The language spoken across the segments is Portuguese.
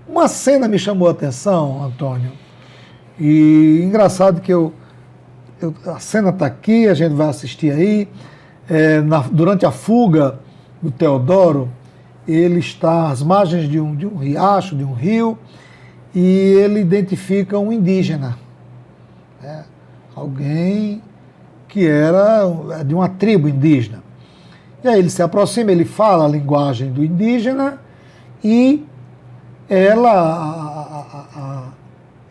Uma cena me chamou a atenção, Antônio, e engraçado que a cena está aqui, a gente vai assistir aí. Durante a fuga do Teodoro, ele está às margens de um riacho, de um rio, e ele identifica um indígena, né? Alguém que era de uma tribo indígena. E aí ele se aproxima, ele fala a linguagem do indígena e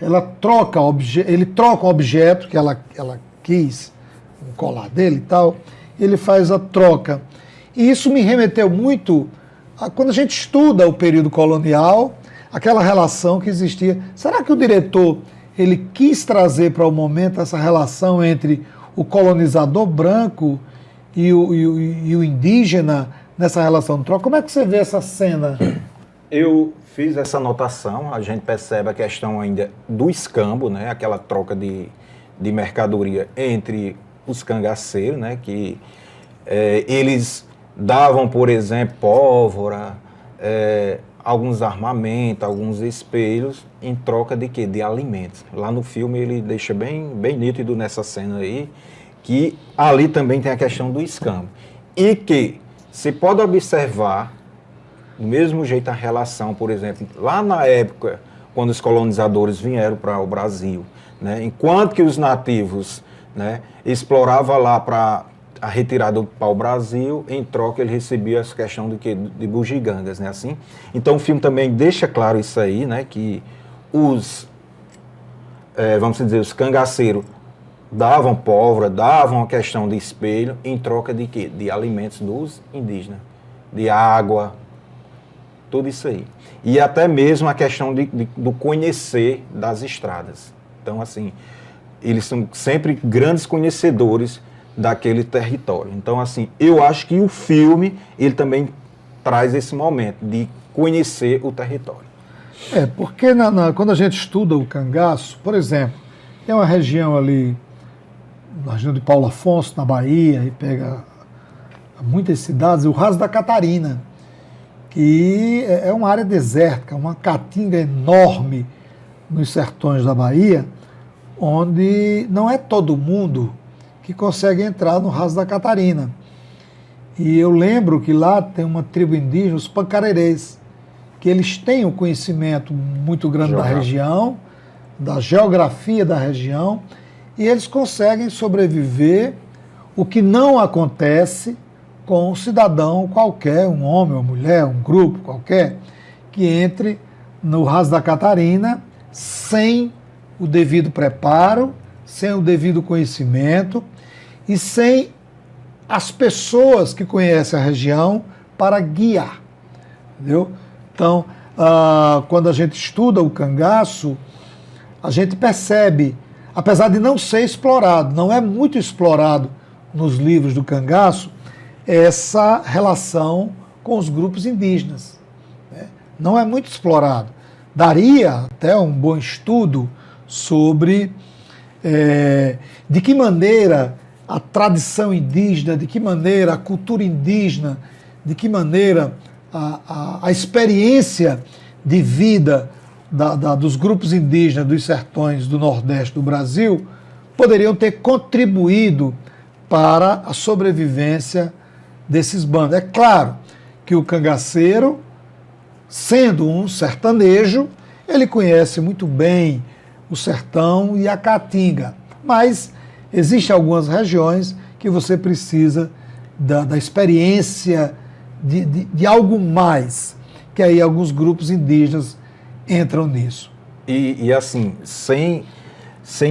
ele troca um objeto que ela quis, um colar dele e tal, ele faz a troca. E isso me remeteu muito a quando a gente estuda o período colonial, aquela relação que existia. Será que o diretor ele quis trazer para o momento essa relação entre o colonizador branco e o indígena nessa relação de troca? Como é que você vê essa cena? Eu fiz essa anotação, a gente percebe a questão ainda do escambo, né? Aquela troca de mercadoria entre os cangaceiros, né? Que eles davam, por exemplo, pólvora, alguns armamentos, alguns espelhos, em troca de quê? De alimentos. Lá no filme ele deixa bem nítido nessa cena aí, que ali também tem a questão do escambo. E que se pode observar, do mesmo jeito a relação, por exemplo, lá na época, quando os colonizadores vieram para o Brasil, né, enquanto que os nativos, né, exploravam lá para a retirada do pau-brasil, em troca ele recebia essa questão de bugigangas, né, assim. Então o filme também deixa claro isso aí, né, que vamos dizer, os cangaceiros davam pólvora, davam a questão de espelho, em troca de quê? De alimentos dos indígenas, de água, tudo isso aí. E até mesmo a questão do conhecer das estradas. Então, assim, eles são sempre grandes conhecedores daquele território. Então, assim, eu acho que o filme, ele também traz esse momento de conhecer o território. Porque quando a gente estuda o cangaço, por exemplo, tem uma região ali, na região de Paulo Afonso, na Bahia, e pega muitas cidades, o Raso da Catarina, que é uma área desértica, uma caatinga enorme nos sertões da Bahia, onde não é todo mundo que consegue entrar no Raso da Catarina. E eu lembro que lá tem uma tribo indígena, os pancarerês, que eles têm um conhecimento muito grande da região, da geografia da região, e eles conseguem sobreviver, o que não acontece com um cidadão qualquer, um homem, uma mulher, um grupo qualquer, que entre no Raso da Catarina sem o devido preparo, sem o devido conhecimento e sem as pessoas que conhecem a região para guiar. Entendeu? Então, quando a gente estuda o cangaço, a gente percebe, apesar de não ser explorado, não é muito explorado nos livros do cangaço, essa relação com os grupos indígenas, né? Não é muito explorado. Daria até um bom estudo sobre de que maneira a tradição indígena, de que maneira a cultura indígena, de que maneira a experiência de vida dos grupos indígenas dos sertões do Nordeste do Brasil poderiam ter contribuído para a sobrevivência desses bandos. É claro que o cangaceiro, sendo um sertanejo, ele conhece muito bem o sertão e a caatinga, mas existem algumas regiões que você precisa da experiência de algo mais, que aí alguns grupos indígenas entram nisso. E assim, sem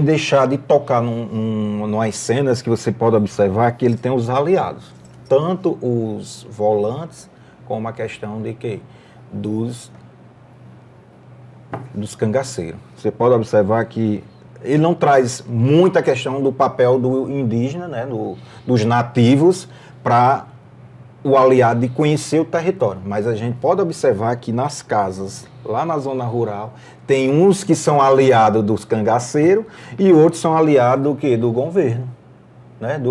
deixar de tocar numas cenas que você pode observar que ele tem os aliados, tanto os volantes como a questão de quê? Dos cangaceiros. Você pode observar que ele não traz muita questão do papel do indígena, né, dos nativos, para o aliado de conhecer o território. Mas a gente pode observar que nas casas, lá na zona rural, tem uns que são aliados dos cangaceiros e outros são aliados do quê? Do governo, né,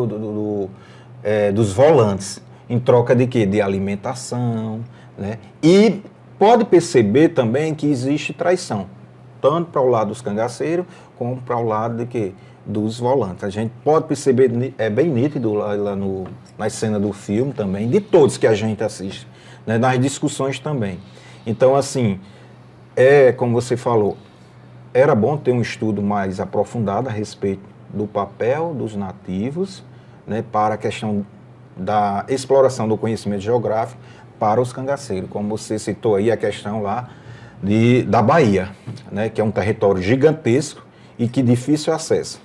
dos volantes, em troca de quê? De alimentação, né? E pode perceber também que existe traição, tanto para o lado dos cangaceiros, como para o lado de quê? Dos volantes. A gente pode perceber, é bem nítido lá na cena do filme também, de todos que a gente assiste, né, nas discussões também. Então, assim, como você falou, era bom ter um estudo mais aprofundado a respeito do papel dos nativos, né, para a questão da exploração do conhecimento geográfico para os cangaceiros, como você citou aí a questão lá da Bahia, né, que é um território gigantesco e que difícil acesso.